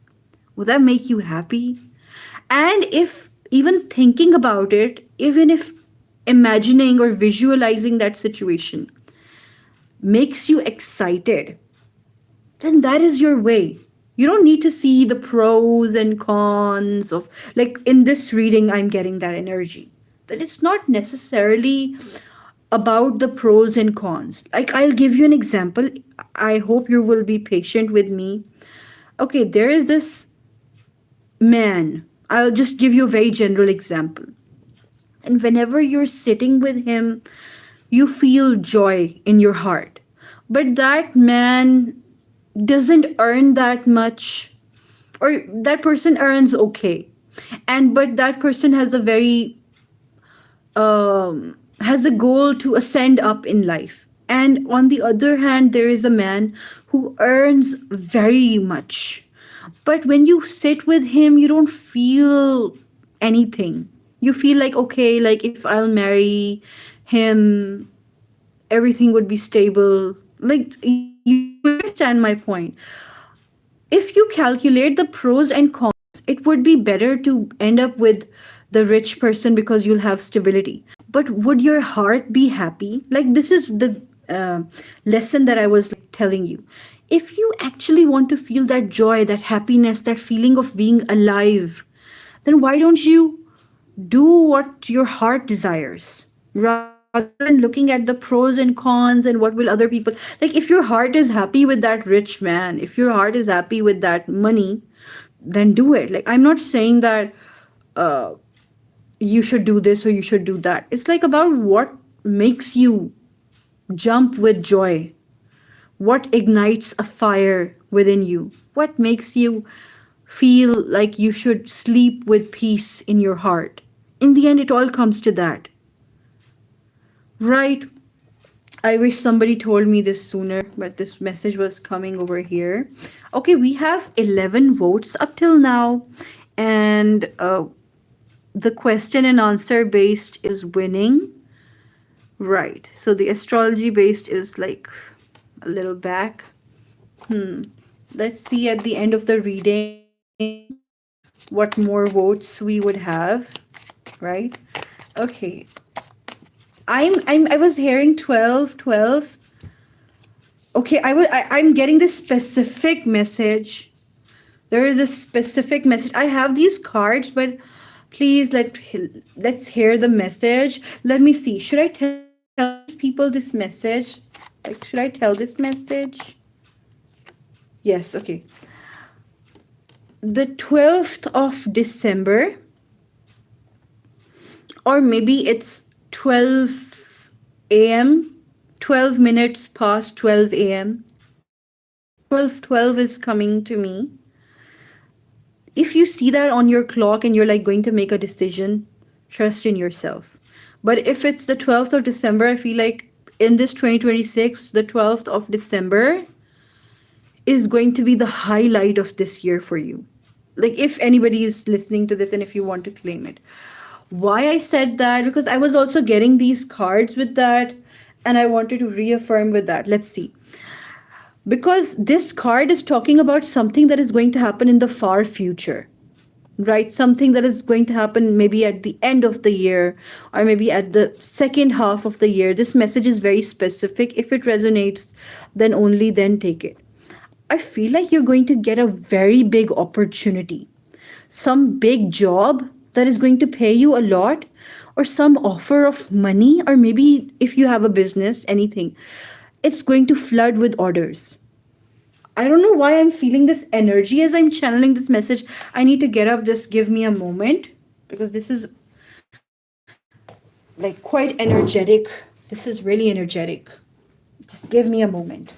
Would that make you happy? And if even thinking about it, even if imagining or visualizing that situation makes you excited, then that is your way. You don't need to see the pros and cons of, like in this reading, I'm getting that energy. That it's not necessarily about the pros and cons. Like, I'll give you an example. I hope you will be patient with me. Okay, there is this man. I'll just give you a very general example. And whenever you're sitting with him, you feel joy in your heart. But that man doesn't earn that much, or that person earns okay. And but that person has a goal to ascend up in life. And on the other hand, there is a man who earns very much. But when you sit with him, you don't feel anything. You feel like, okay, like if I'll marry him, everything would be stable. Like, you understand my point. If you calculate the pros and cons, it would be better to end up with the rich person because you'll have stability. But would your heart be happy? Like, this is the lesson that I was like telling you. If you actually want to feel that joy, that happiness, that feeling of being alive, then why don't you do what your heart desires rather than looking at the pros and cons and what will other people, like if your heart is happy with that rich man, if your heart is happy with that money, then do it. Like, I'm not saying that uh, you should do this or you should do that. It's like about what makes you jump with joy, what ignites a fire within you, what makes you feel like you should sleep with peace in your heart. In the end, it all comes to that, right? I wish somebody told me this sooner, but this message was coming over here. Okay, we have 11 votes up till now, and the question and answer based is winning. Right. So the astrology based is like a little back. Let's see at the end of the reading what more votes we would have, right? Okay. I was hearing 12, 12. Okay, I'm getting this specific message. There is a specific message. I have these cards, but please let's hear the message. Let me see. Should I tell these people this message? Like, should I tell this message? Yes, okay. The 12th of December, or maybe it's 12 a.m., 12 minutes past 12 a.m. 12:12 is coming to me. If you see that on your clock and you're like going to make a decision, trust in yourself. But if it's the 12th of December, I feel like in this 2026, the 12th of December is going to be the highlight of this year for you. Like, if anybody is listening to this and if you want to claim it. Why I said that? Because I was also getting these cards with that, and I wanted to reaffirm with that. Let's see. Because this card is talking about something that is going to happen in the far future, right? Something that is going to happen maybe at the end of the year, or maybe at the second half of the year. This message is very specific. If it resonates, then only then take it. I feel like you're going to get a very big opportunity, some big job that is going to pay you a lot, or some offer of money, or maybe if you have a business, anything. It's going to flood with orders. I don't know why I'm feeling this energy as I'm channeling this message. I need to get up. Just give me a moment, because this is like quite energetic. This is really energetic. Just give me a moment.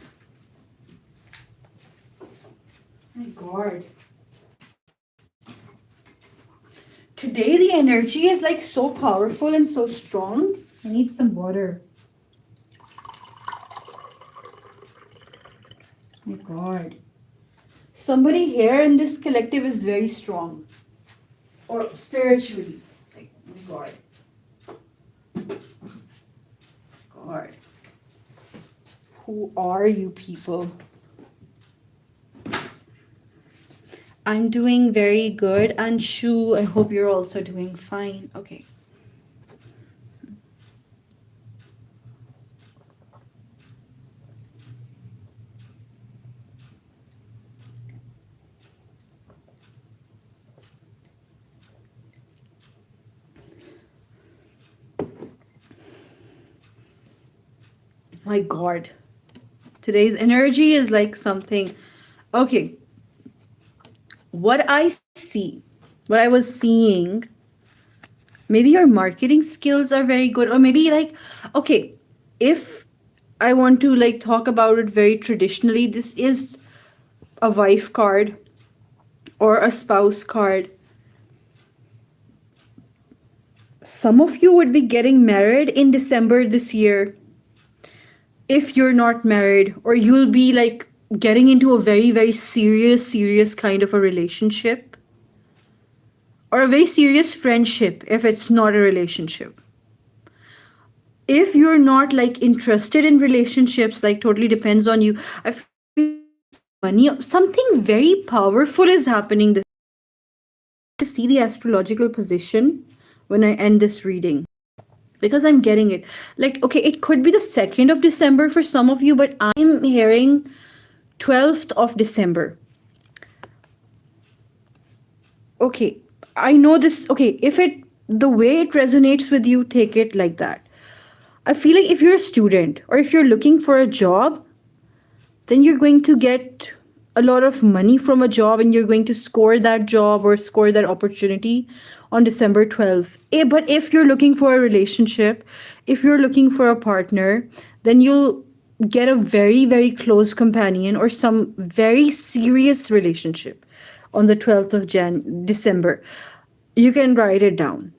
My God. Today the energy is like so powerful and so strong. I need some water. My God. somebody here in this collective is very strong or spiritually. Like, God, God, who are you people? I'm doing very good. And Shu, I hope you're also doing fine. Okay. My God. Today's energy is like something. Okay. What I see, what I was seeing, maybe your marketing skills are very good, or maybe like, okay, if I want to like talk about it very traditionally, this is a wife card or a spouse card. Some of you would be getting married in December this year if you're not married, or you'll be like getting into a very, very serious kind of a relationship, or a very serious friendship if it's not a relationship. If you're not like interested in relationships, like totally depends on you. I feel money, something very powerful is happening this to see the astrological position when I end this reading, because I'm getting it. Like, okay, it could be the 2nd of December for some of you, but I'm hearing 12th of December. Okay, I know this. Okay, if it, the way it resonates with you, take it like that. I feel like if you're a student or if you're looking for a job, then you're going to get a lot of money from a job and you're going to score that job or score that opportunity on December 12th. But if you're looking for a relationship, if you're looking for a partner, then you'll get a very, very close companion or some very serious relationship on the 12th of December. You can write it down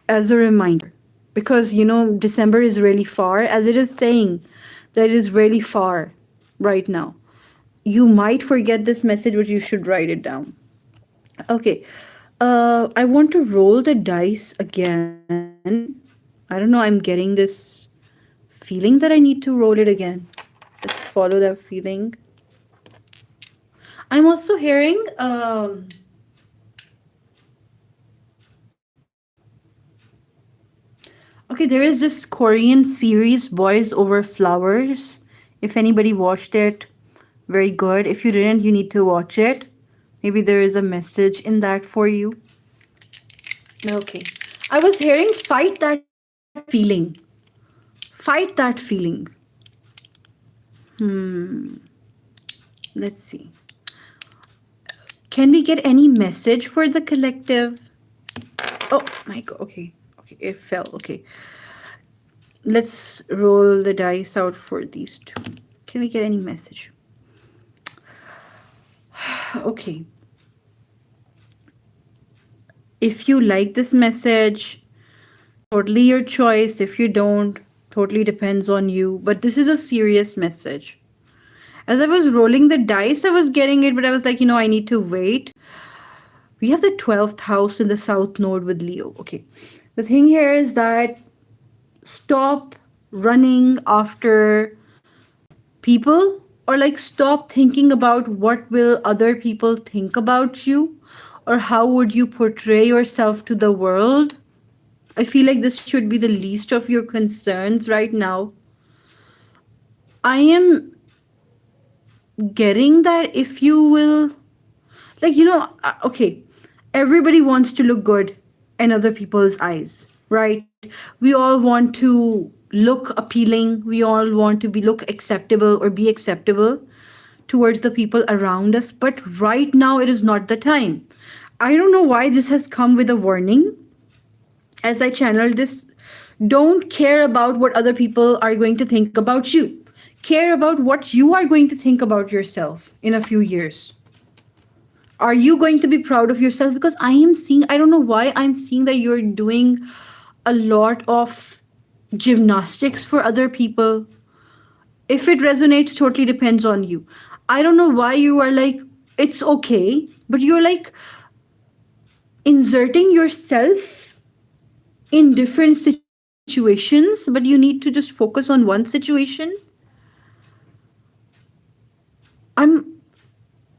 as a reminder, because December is really far, as it is saying that it is really far right now. You might forget this message, but you should write it down. Okay. I want to roll the dice again. I don't know, I'm getting this feeling that I need to roll it again. Let's follow that feeling. I'm also hearing okay, there is this Korean series, Boys Over Flowers. If anybody watched it, very good. If you didn't, you need to watch it. Maybe there is a message in that for you. Okay. I was hearing fight that feeling. Fight that feeling. Let's see. Can we get any message for the collective? Oh my God. Okay. Okay. It fell. Okay. Let's roll the dice out for these two. Can we get any message? Okay. If you like this message, totally your choice. If you don't, totally depends on you. But this is a serious message. As I was rolling the dice, I was getting it, but I was like, I need to wait. We have the 12th house in the south node with Leo. Okay. The thing here is that stop running after people, or like stop thinking about what will other people think about you, or how would you portray yourself to the world. I feel like this should be the least of your concerns right now. I am getting that if you will, like, okay, everybody wants to look good in other people's eyes, right? We all want to look appealing. We all want to be look acceptable or be acceptable towards the people around us. But right now, it is not the time. I don't know why this has come with a warning as I channeled this. Don't care about what other people are going to think about you. Care about what you are going to think about yourself in a few years. Are you going to be proud of yourself? Because I am seeing, I don't know why I'm seeing that you're doing a lot of gymnastics for other people. If it resonates, totally depends on you. I don't know why you are like it's okay, but you're like inserting yourself in different situations, but you need to just focus on one situation. I'm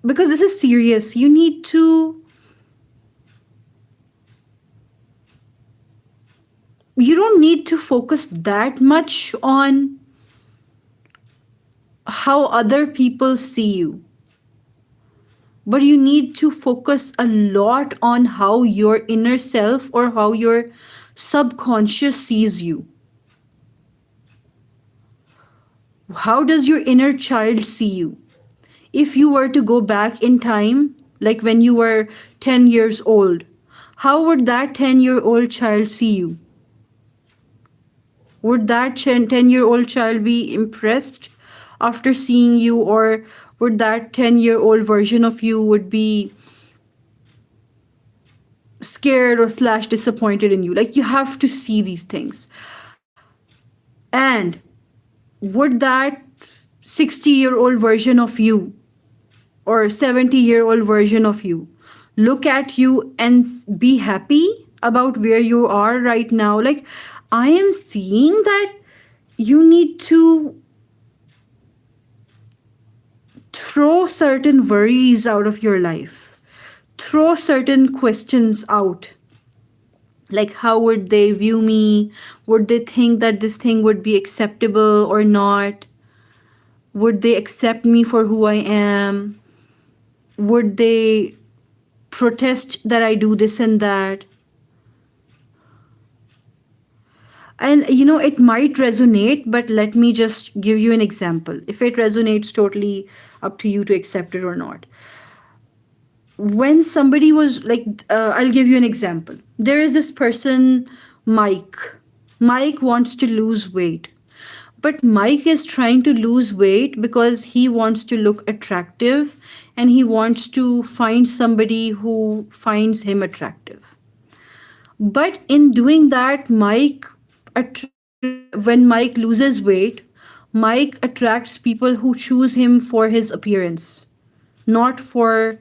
Because this is serious. You don't need to focus that much on how other people see you, but you need to focus a lot on how your inner self or how your subconscious sees you. How does your inner child see you? If you were to go back in time, like when you were 10 years old, how would that 10-year-old child see you? Would that 10-year-old child be impressed after seeing you, or would that 10-year-old version of you would be scared or slash disappointed in you? Like, you have to see these things. And would that 60-year-old version of you or 70-year-old version of you look at you and be happy about where you are right now? Like, I am seeing that you need to throw certain worries out of your life, throw certain questions out. Like, how would they view me? Would they think that this thing would be acceptable or not? Would they accept me for who I am? Would they protest that I do this and that? And it might resonate, but let me just give you an example. If it resonates, totally up to you to accept it or not. When somebody was like, I'll give you an example. There is this person, Mike. Mike wants to lose weight. But Mike is trying to lose weight because he wants to look attractive and he wants to find somebody who finds him attractive. But in doing that, when Mike loses weight, Mike attracts people who choose him for his appearance, not for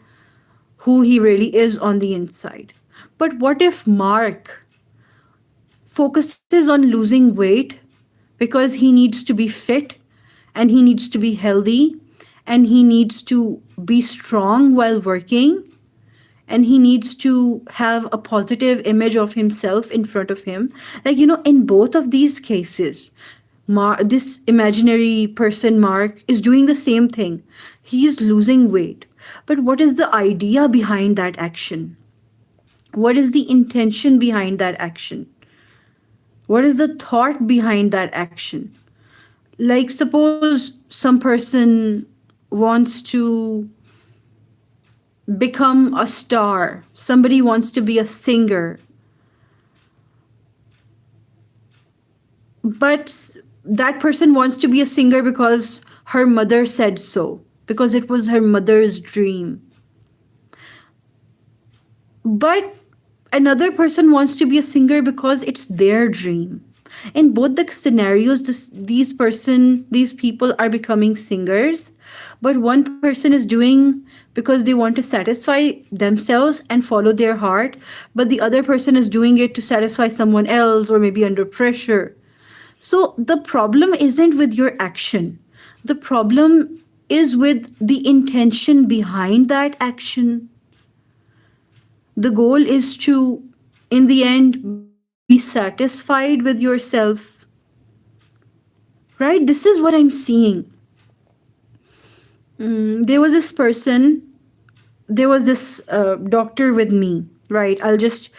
who he really is on the inside. But what if Mark focuses on losing weight because he needs to be fit and he needs to be healthy and he needs to be strong while working and he needs to have a positive image of himself in front of him? Like, in both of these cases, this imaginary person, Mark, is doing the same thing. He is losing weight. But what is the idea behind that action? What is the intention behind that action? What is the thought behind that action? Like, suppose some person wants to become a star, somebody wants to be a singer, but that person wants to be a singer because her mother said so, because it was her mother's dream. But another person wants to be a singer because it's their dream. In both the scenarios, these people are becoming singers, but one person is doing because they want to satisfy themselves and follow their heart, but the other person is doing it to satisfy someone else or maybe under pressure. So the problem isn't with your action. The problem is with the intention behind that action. The goal is to, in the end, be satisfied with yourself. Right? This is what I'm seeing. There was this person, there was this doctor with me, right? I'll just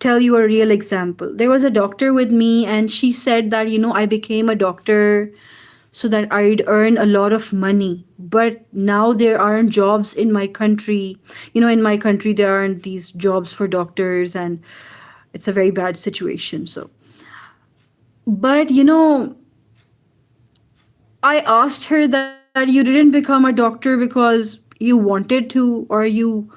tell you a real example. There was a doctor with me, and she said that, I became a doctor so that I'd earn a lot of money. But now there aren't jobs in my country. In my country, there aren't these jobs for doctors, and it's a very bad situation. So, but I asked her that you didn't become a doctor because you wanted to, or you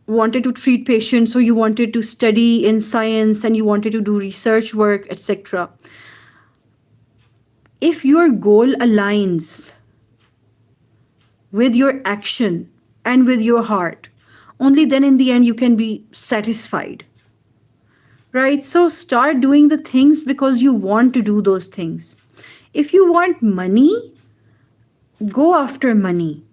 wanted to treat patients, or you wanted to study in science and you wanted to do research work, etc. If your goal aligns with your action and with your heart. Only then in the end you can be satisfied. Right? So start doing the things because you want to do those things. If you want money, go after money.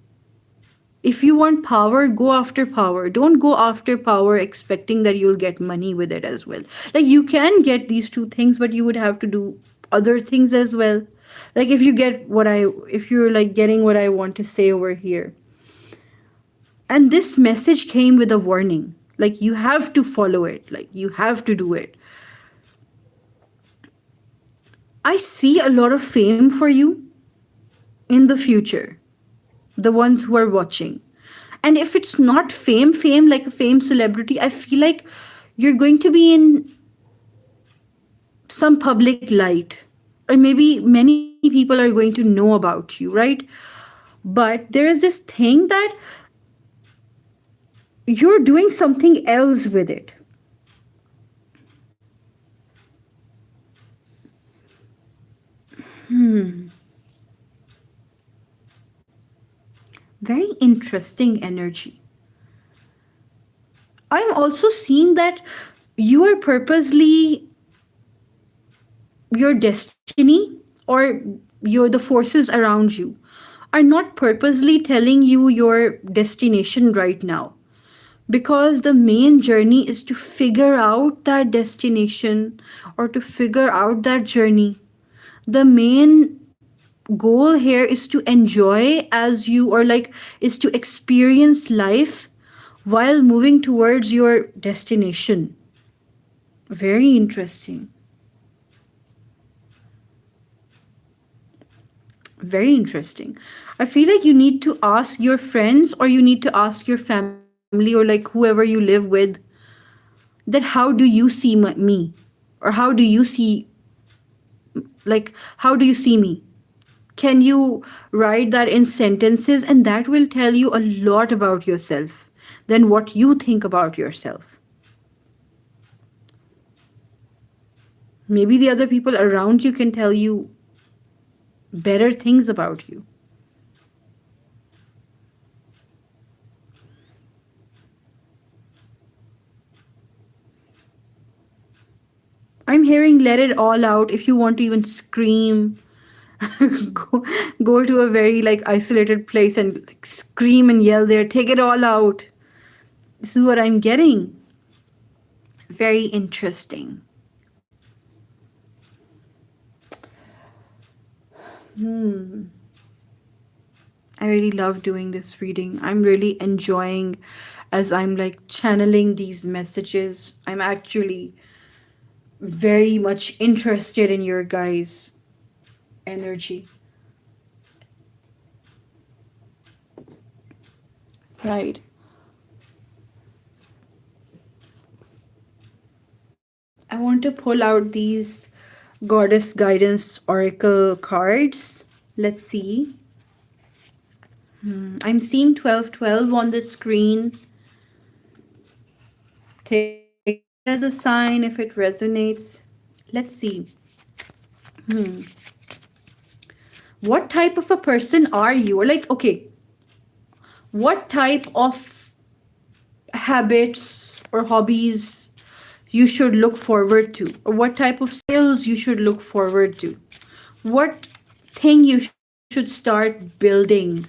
If you want power, go after power. Don't go after power expecting that you'll get money with it as well. Like you can get these two things, but you would have to do other things as well. Like if you're like getting what I want to say over here. And this message came with a warning. Like you have to follow it. Like you have to do it. I see a lot of fame for you in the future, the ones who are watching. And if it's not fame, like a fame celebrity, I feel like you're going to be in some public light. Or maybe many people are going to know about you, right? But there is this thing that you're doing something else with it. Very interesting energy. I'm also seeing that you are purposely your destiny or the forces around you are not purposely telling you your destination right now, because the main journey is to figure out that destination or to figure out that journey. The main goal here is to enjoy as you or like is to experience life while moving towards your destination. Very interesting. Very interesting. I feel like you need to ask your friends or you need to ask your family or like whoever you live with that how do you see me, or how do you see, like how do you see me. Can you write that in sentences, and that will tell you a lot about yourself than what you think about yourself. Maybe the other people around you can tell you better things about you. I'm hearing let it all out. If you want to even scream, go, go to a very like isolated place and like, scream and yell there. Take it all out. This is what I'm getting. Very interesting. I really love doing this reading. I'm really enjoying as I'm like channeling these messages. I'm actually very much interested in your guys' energy. Right. I want to pull out these Goddess Guidance Oracle cards. Let's see. I'm seeing 1212 on the screen. Take it as a sign if it resonates. Let's see. Hmm. What type of a person are you? Or like, okay, what type of habits or hobbies you should look forward to? Or what type of skills you should look forward to? What thing you should start building?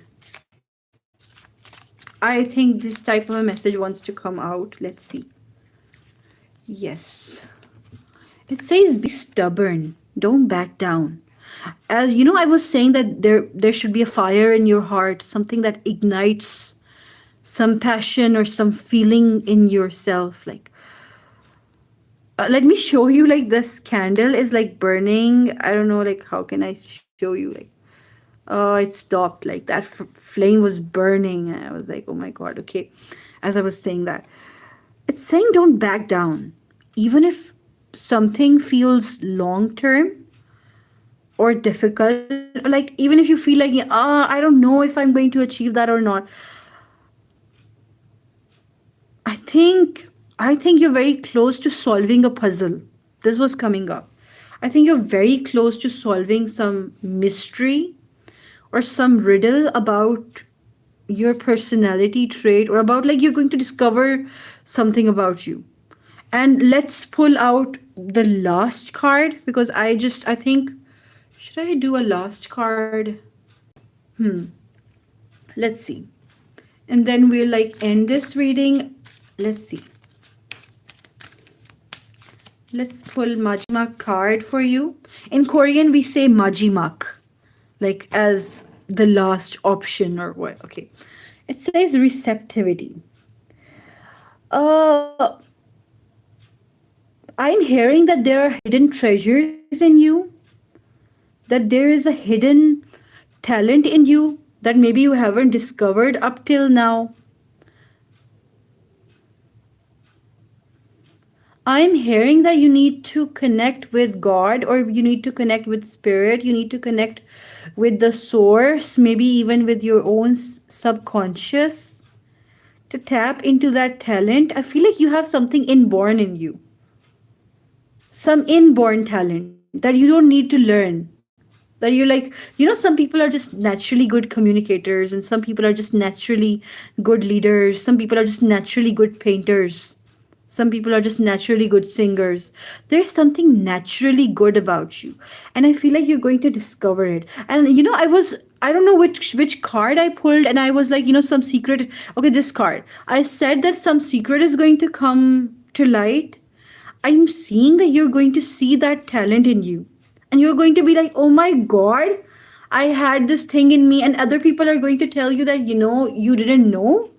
I think this type of a message wants to come out. Let's see. Yes. It says be stubborn. Don't back down. As you know, I was saying that there should be a fire in your heart, something that ignites some passion or some feeling in yourself. Like, let me show you. Like this candle is like burning. I don't know. Like how can I show you? Like, oh, it stopped. Like that flame was burning. And I was like, oh my god. Okay, as I was saying that, it's saying don't back down, even if something feels long term or difficult. Like even if you feel like I don't know if I'm going to achieve that or not. I think you're very close to solving a puzzle. This was coming up. I think you're very close to solving some mystery or some riddle about your personality trait, or about like you're going to discover something about you. And let's pull out the last card, because I think, should I do a last card? Hmm. Let's see. And then we'll like end this reading. Let's see. Let's pull Majimak card for you. In Korean, we say Majimak, like as the last option or what. Okay. It says receptivity. Uh, I'm hearing that there are hidden treasures in you, that there is a hidden talent in you that maybe you haven't discovered up till now. I'm hearing that you need to connect with God, or you need to connect with spirit, you need to connect with the source, maybe even with your own subconscious, to tap into that talent. I feel like you have something inborn in you, some inborn talent that you don't need to learn. That you're like, some people are just naturally good communicators, and some people are just naturally good leaders, some people are just naturally good painters, some people are just naturally good singers. There's something naturally good about you, and I feel like you're going to discover it. And I don't know which card I pulled, and I was like, some secret. Okay, this card. I said that some secret is going to come to light. I'm seeing that you're going to see that talent in you. And you're going to be like, oh my God, I had this thing in me. And other people are going to tell you that, you didn't know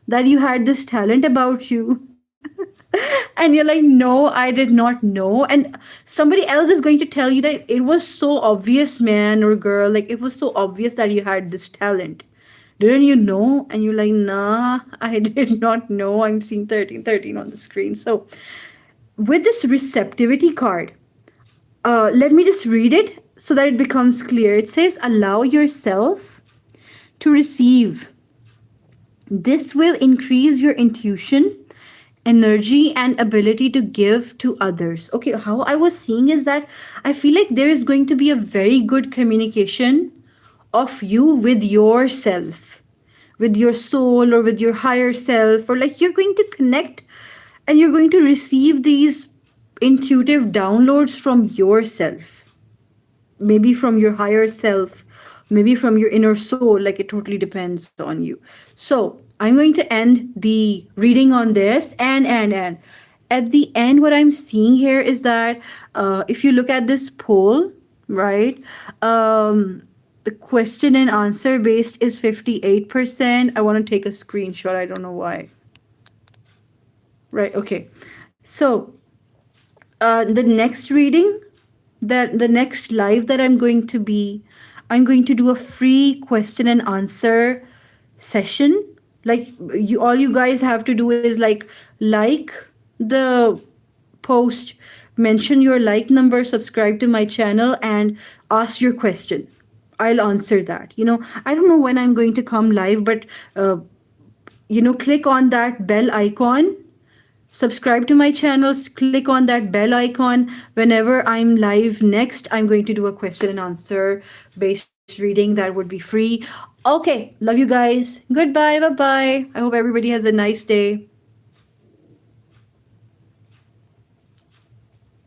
that you had this talent about you. And you're like, no, I did not know. And somebody else is going to tell you that it was so obvious, man or girl. Like, it was so obvious that you had this talent. Didn't you know? And you're like, nah, I did not know. I'm seeing 1313 on the screen. So, with this receptivity card, let me just read it so that it becomes clear. It says, allow yourself to receive. This will increase your intuition, energy, and ability to give to others. Okay, how I was seeing is that I feel like there is going to be a very good communication of you with yourself, with your soul, or with your higher self, or like you're going to connect and you're going to receive these intuitive downloads from yourself, maybe from your higher self, maybe from your inner soul. Like, it totally depends on you. So I'm going to end the reading on this, and at the end, what I'm seeing here is that if you look at this poll, right, the question and answer based is 58%. I want to take a screenshot. I don't know why. Right, okay. So the next reading, that the next live that I'm going to do a free question and answer session. Like, all you guys have to do is like the post, mention your like number, subscribe to my channel, and ask your question. I'll answer that. I don't know when I'm going to come live, but click on that bell icon, subscribe to my channel, click on that bell icon. Whenever I'm live next, I'm going to do a question and answer based reading that would be free. Okay, love you guys. Goodbye, bye bye. I hope everybody has a nice day.